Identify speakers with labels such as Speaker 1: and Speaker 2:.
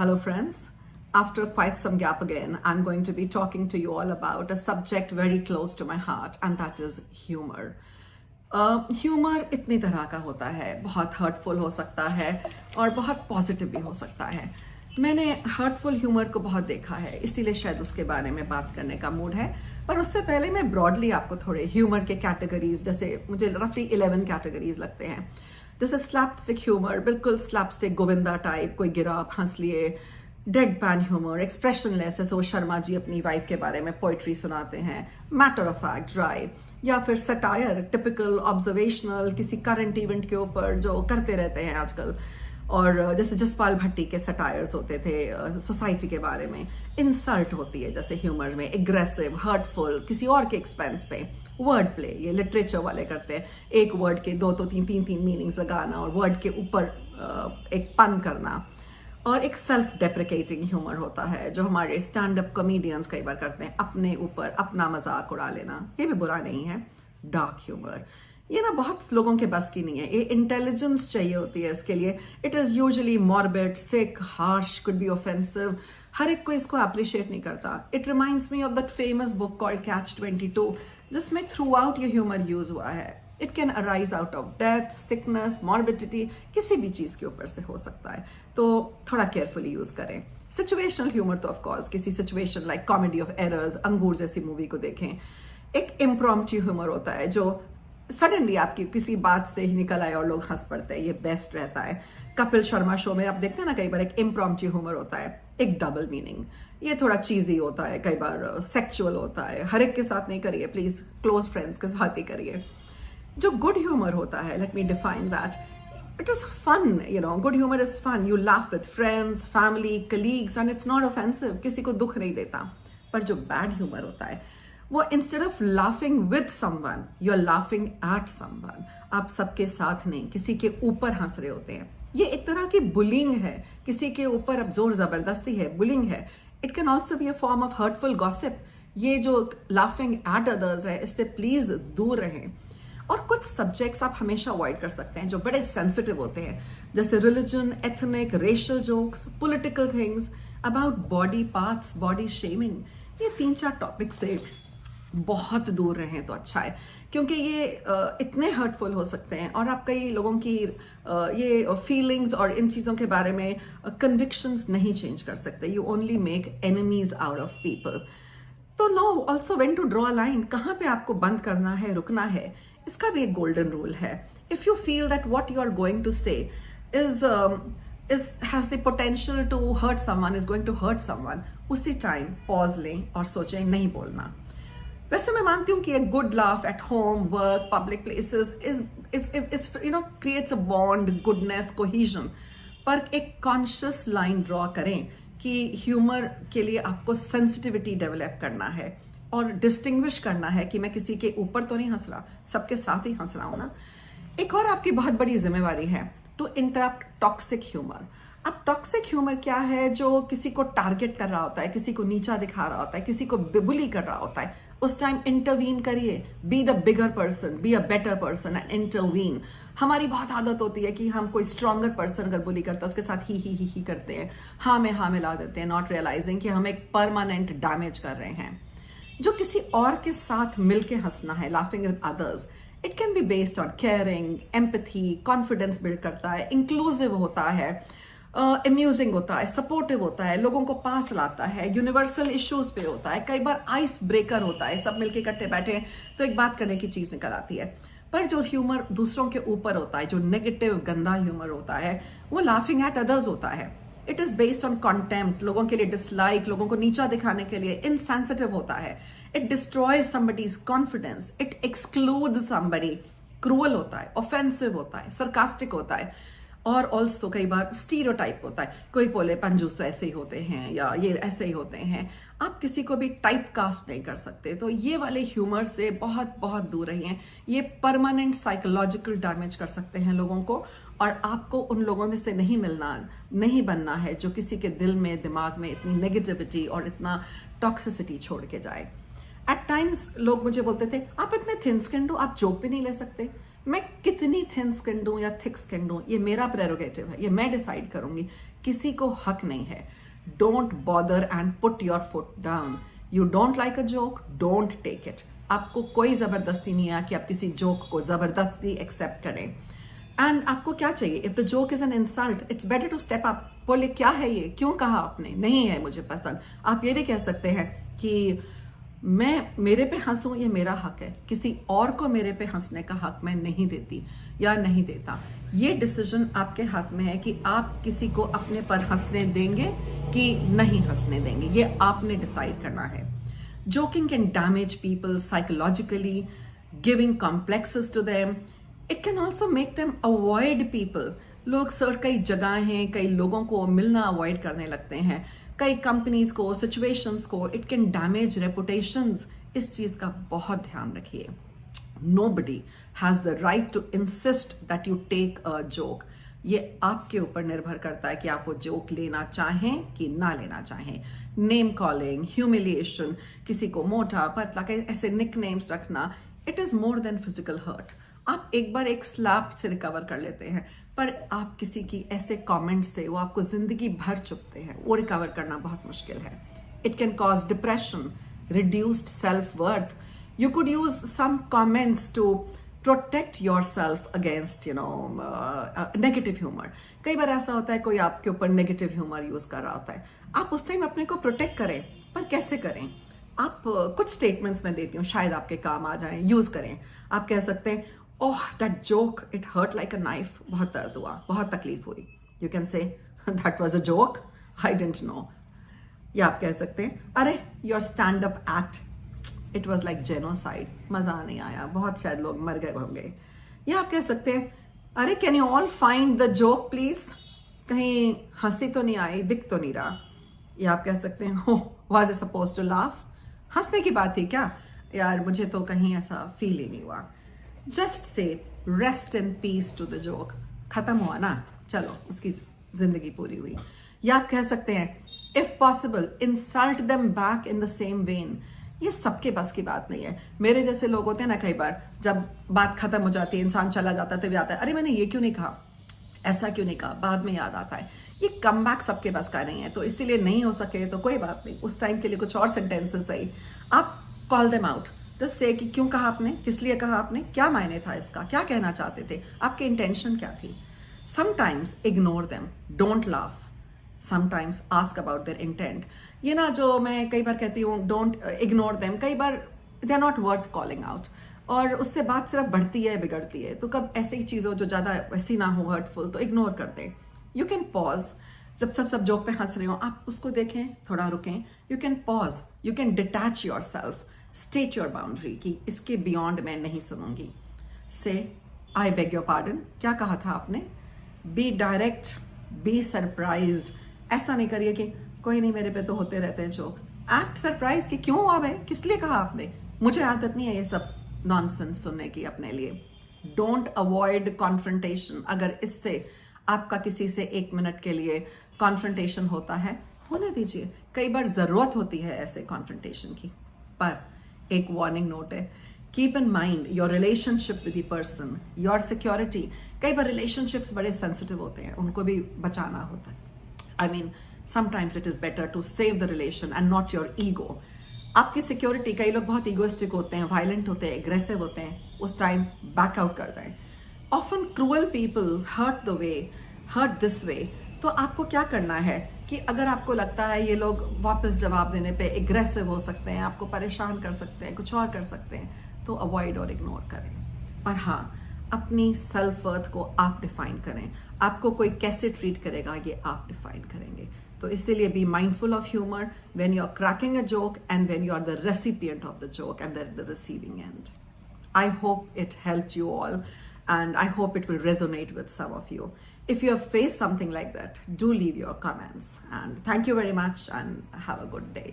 Speaker 1: Hello, friends. After quite some gap again, I'm going to be talking to you all about a subject very close to my heart, and that is humor. Humour इतनी तरह का होता है, बहुत hurtful हो सकता है और बहुत पॉजिटिव भी हो सकता है। मैंने हर्टफुल ह्यूमर को बहुत देखा है, इसीलिए शायद उसके बारे में बात करने का मूड है। पर उससे पहले मैं ब्रॉडली आपको थोड़े ह्यूमर के कैटेगरीज, जैसे मुझे रफली 11 कैटेगरीज लगते हैं। जैसे स्लैपस्टिक ह्यूमर, बिल्कुल स्लैपस्टिक गोविंदा टाइप, कोई गिरा आप हंस लिए। डेड पैन ह्यूमर, एक्सप्रेशनलेस, जैसे वो शर्मा जी अपनी वाइफ के बारे में पोइट्री सुनाते हैं। Matter of fact, dry. या फिर सटायर, टिपिकल ऑब्जर्वेशनल, किसी करंट इवेंट के ऊपर जो करते रहते हैं आजकल। और जैसे जसपाल भट्टी के सटायर्स होते थे सोसाइटी के बारे में। इंसल्ट होती है जैसे ह्यूमर में, एग्रेसिव, हर्टफुल, किसी और के एक्सपेंस पे। वर्ड प्ले, ये लिटरेचर वाले करते हैं, एक वर्ड के दो तीन मीनिंग्स लगाना और वर्ड के ऊपर एक पन करना। और एक सेल्फ डेप्रिकेटिंग ह्यूमर होता है जो हमारे स्टैंड अप कॉमेडियंस कई बार करते हैं, अपने ऊपर अपना मजाक उड़ा लेना। ये भी बुरा नहीं है। डार्क ह्यूमर, ये ना बहुत लोगों के बस की नहीं है, ये इंटेलिजेंस चाहिए होती है इसके लिए। It is usually morbid, sick, harsh, could be offensive. हर एक को इसको अप्रिशिएट नहीं करता। It reminds me of that famous book called catch 22, जिसमें थ्रू आउट ये ह्यूमर यूज हुआ है। It can arise out of death, sickness, morbidity, किसी भी चीज के ऊपर से हो सकता है, तो थोड़ा केयरफुली यूज करें। सिचुएशनल ह्यूमर तो ऑफकोर्स किसी situation like comedy of errors, अंगूर जैसी मूवी को देखें। एक इम्प्रॉम्प्टू ह्यूमर होता है जो सडनली आपकी किसी बात से ही निकल आए और लोग हंस पड़ते हैं, ये बेस्ट रहता है। कपिल शर्मा शो में आप देखते हैं ना, कई बार एक इम्प्रॉम्प्टू ह्यूमर होता है, एक डबल मीनिंग। ये थोड़ा चीजी होता है, कई बार सेक्सुअल होता है। हर एक के साथ नहीं करिए प्लीज, क्लोज फ्रेंड्स के साथ ही करिए। जो गुड ह्यूमर होता है, let me define that, it is fun, good humour is fun. You laugh with friends, family, colleagues and it's not offensive, किसी को दुख नहीं देता। पर जो बैड ह्यूमर होता है, वो instead of laughing with someone, you are laughing at someone. आप सबके साथ नहीं, किसी के ऊपर हंस रहे होते हैं। ये एक तरह की बुलिंग है, किसी के ऊपर अब जोर जबरदस्ती है, बुलिंग है। It can also be a form of hurtful gossip. ये जो लाफिंग एट अदर्स है, इससे प्लीज दूर रहें। और कुछ सब्जेक्ट्स आप हमेशा अवॉइड कर सकते हैं जो बड़े सेंसिटिव होते हैं, जैसे religion, ethnic, racial jokes, political things, about body parts, body shaming. ये 3-4 टॉपिक से बहुत दूर रहें तो अच्छा है, क्योंकि ये इतने हर्टफुल हो सकते हैं और आप कई लोगों की ये फीलिंग्स और इन चीज़ों के बारे में कन्विक्शंस नहीं चेंज कर सकते। You only make enemies out of people. तो know also when to draw a line, कहाँ पे आपको बंद करना है, रुकना है, इसका भी एक गोल्डन रूल है। If you feel that what you are going to say has the potential to hurt someone, is going to hurt someone, उसी टाइम पॉज लें और सोचें नहीं बोलना। वैसे मैं मानती हूँ कि एक good laugh at home, work, public places is creates a bond, goodness, cohesion. पर एक कॉन्शियस लाइन ड्रॉ करें कि ह्यूमर के लिए आपको सेंसिटिविटी डेवलप करना है और डिस्टिंग्विश करना है कि मैं किसी के ऊपर तो नहीं हंस रहा, सबके साथ ही हंस रहा हूं ना। एक और आपकी बहुत बड़ी जिम्मेवारी है टू इंटरप्ट टॉक्सिक ह्यूमर। अब टॉक्सिक ह्यूमर क्या है? जो किसी को टारगेट कर रहा होता है, किसी को नीचा दिखा रहा होता है, किसी को बुली कर रहा होता है, उस टाइम इंटरवीन करिए। Be the bigger person, be a better person and intervene. हमारी बहुत आदत होती है कि हम कोई स्ट्रॉन्गर पर्सन अगर बुली करता है उसके साथ ही करते हैं, हाँ में हाँ मिला देते हैं, नॉट रियलाइजिंग कि हम एक परमानेंट डैमेज कर रहे हैं। जो किसी और के साथ मिलके हंसना है, laughing with others, it can be based on caring, empathy, confidence build करता है, इंक्लूसिव होता है, अम्यूजिंग होता है, सपोर्टिव होता है, लोगों को पास लाता है, यूनिवर्सल इश्यूज पे होता है, कई बार आइस ब्रेकर होता है। सब मिलके इकट्ठे बैठे तो एक बात करने की चीज निकल आती है। पर जो ह्यूमर दूसरों के ऊपर होता है, जो नेगेटिव गंदा ह्यूमर होता है, वो लाफिंग एट अदर्स होता है। It is based on contempt, लोगों के लिए डिसलाइक, लोगों को नीचा दिखाने के लिए, इनसेंसिटिव होता है। It destroys somebody's confidence, it excludes somebody, cruel होता है, ऑफेंसिव होता है, सरकास्टिक होता है। और ऑल्सो कई बार स्टीरियोटाइप होता है, कोई बोले पंजूस तो ऐसे ही होते हैं या ये ऐसे ही होते हैं। आप किसी को भी टाइप कास्ट नहीं कर सकते। तो ये वाले ह्यूमर से बहुत बहुत दूर रहिए। ये परमानेंट साइकोलॉजिकल डैमेज कर सकते हैं लोगों को, और आपको उन लोगों में से नहीं बनना है जो किसी के दिल में, दिमाग में इतनी नेगेटिविटी और इतना टॉक्सिसिटी छोड़ के जाए। एट टाइम्स लोग मुझे बोलते थे, आप इतने थिन स्किन्ड हो, आप जोक भी नहीं ले सकते। मैं कितनी थिन स्किन दूं या थिक स्किन दूं, ये मेरा प्रेरोगेटिव है, ये मैं डिसाइड करूंगी, किसी को हक नहीं है. Don't bother and put your foot down. You don't like a joke, don't take it. आपको कोई जबरदस्ती नहीं है कि आप किसी जोक को जबरदस्ती एक्सेप्ट करें. एंड आपको क्या चाहिए? If the joke is an insult, it's better to step up. बोले क्या है ये, क्यों कहा आपने, नहीं है मुझे पसंद. आप ये भी कह सकते हैं कि मैं मेरे पे हंसूं, ये मेरा हक है, किसी और को मेरे पे हंसने का हक मैं नहीं देती या नहीं देता. ये डिसीजन आपके हाथ में है कि आप किसी को अपने पर हंसने देंगे कि नहीं हंसने देंगे. ये आपने डिसाइड करना है. Joking can damage people psychologically, giving complexes to them. It can also make them avoid people. लोग सर कई जगह हैं, कई लोगों को मिलना अवॉइड करने लगते हैं, कई कंपनीज को, सिचुएशंस को. It can damage reputations. इस चीज का बहुत ध्यान रखिए. Nobody has the right to insist that you take a joke. ये आपके ऊपर निर्भर करता है कि आप वो जोक लेना चाहें कि ना लेना चाहें. नेम कॉलिंग, ह्यूमिलिएशन, किसी को मोटा पतला, ऐसे निक नेम्स रखना, it is more than physical hurt. आप एक बार एक स्लैप से रिकवर कर लेते हैं, पर आप किसी की ऐसे कमेंट से वो आपको जिंदगी भर चुभते हैं, वो रिकवर करना बहुत मुश्किल है. It can cause depression, reduced self worth. You could use some comments to protect yourself against negative humour. कई बार ऐसा होता है कोई आपके ऊपर नेगेटिव ह्यूमर यूज कर रहा होता है, आप उस टाइम अपने को प्रोटेक्ट करें, पर कैसे करें? आप कुछ स्टेटमेंट्स मैं देती हूँ, शायद आपके काम आ जाए, यूज करें. आप कह सकते हैं, oh that joke, it hurt like a knife. बहुत दर्द हुआ, बहुत तकलीफ हुई. You can say that was a joke, I didn't know. या आप कह सकते हैं, अरे your stand up act, it was like genocide, मजा नहीं आया, बहुत शायद लोग मर गए होंगे. या आप कह सकते हैं, अरे can you all find the joke please, कहीं हंसी तो नहीं आई, दिख तो नहीं रहा. या आप कह सकते हैं, how was it suppose to laugh, हंसने की बात थी क्या यार, मुझे तो कहीं ऐसा फील ही नहीं हुआ. Just say rest in peace to the joke. खत्म हुआ ना, चलो उसकी जिंदगी पूरी हुई. या आप कह सकते हैं, if possible insult them back in the same when. ये सबके बस की बात नहीं है. मेरे जैसे लोग होते हैं ना, कई बार जब बात खत्म हो जाती है, इंसान चला जाता है, तभी आता है, अरे मैंने ये क्यों नहीं कहा, ऐसा क्यों नहीं कहा, बाद में याद आता है. ये कम बैक सबके बस का नहीं है, तो इसीलिए नहीं हो सके तो कोई बात नहीं, उस टाइम के लिए कुछ और सेंटेंसेस सही, आप call them out. Just say कि क्यों कहा आपने, किस लिए कहा आपने, क्या मायने था इसका, क्या कहना चाहते थे, आपकी इंटेंशन क्या थी. Sometimes ignore them, don't laugh. Sometimes ask about their intent. ये ना जो मैं कई बार कहती हूँ, डोंट इग्नोर देम, कई बार they are not worth calling out, और उससे बात सिर्फ बढ़ती है, बिगड़ती है. तो कब ऐसी चीज़ों जो ज़्यादा वैसी ना हो, हर्टफुल, तो इग्नोर कर दें. You can pause. जब सब जोक पे हंस रहे हो, आप उसको देखें, थोड़ा रुकें. You can pause, you can detach your self, state your boundary कि इसके बियॉन्ड मैं नहीं सुनूंगी. से आई बेग योर पार्डन, क्या कहा था आपने. Be direct, be surprised. ऐसा नहीं करिए कि कोई नहीं, मेरे पे तो होते रहते हैं जोक. एक्ट सरप्राइज कि क्यों हुआ भाई, किस लिए कहा आपने, मुझे आदत नहीं है ये सब नॉनसेंस सुनने की अपने लिए. Don't avoid confrontation. अगर इससे आपका किसी से 1 मिनट के लिए कॉन्फ्रंटेशन होता है, होने दीजिए. कई बार जरूरत होती है ऐसे कॉन्फ्रंटेशन की. पर एक वार्निंग नोट है, keep in mind your relationship with the person, your security. कई बार रिलेशनशिप्स बड़े सेंसिटिव होते हैं, उनको भी बचाना होता है. I mean sometimes it is better to save the relation and not your ego. आपकी सिक्योरिटी, कई लोग बहुत ईगोइस्टिक होते हैं, वायलेंट होते हैं, एग्रेसिव होते हैं, उस टाइम बैकआउट कर दें. Often cruel people hurt the way, hurt this way. तो आपको क्या करना है कि अगर आपको लगता है ये लोग वापस जवाब देने पे एग्रेसिव हो सकते हैं, आपको परेशान कर सकते हैं, कुछ और कर सकते हैं, तो अवॉइड और इग्नोर करें. पर हाँ, अपनी सेल्फ वर्थ को आप डिफाइन करें. आपको कोई कैसे ट्रीट करेगा, ये आप डिफाइन करेंगे. तो इसीलिए be mindful of humour when you are cracking a joke and when you are the recipient of the joke and the receiving end. I hope it helped you all, and I hope it will resonate with some of you. If you have faced something like that, do leave your comments. And thank you very much and have a good day.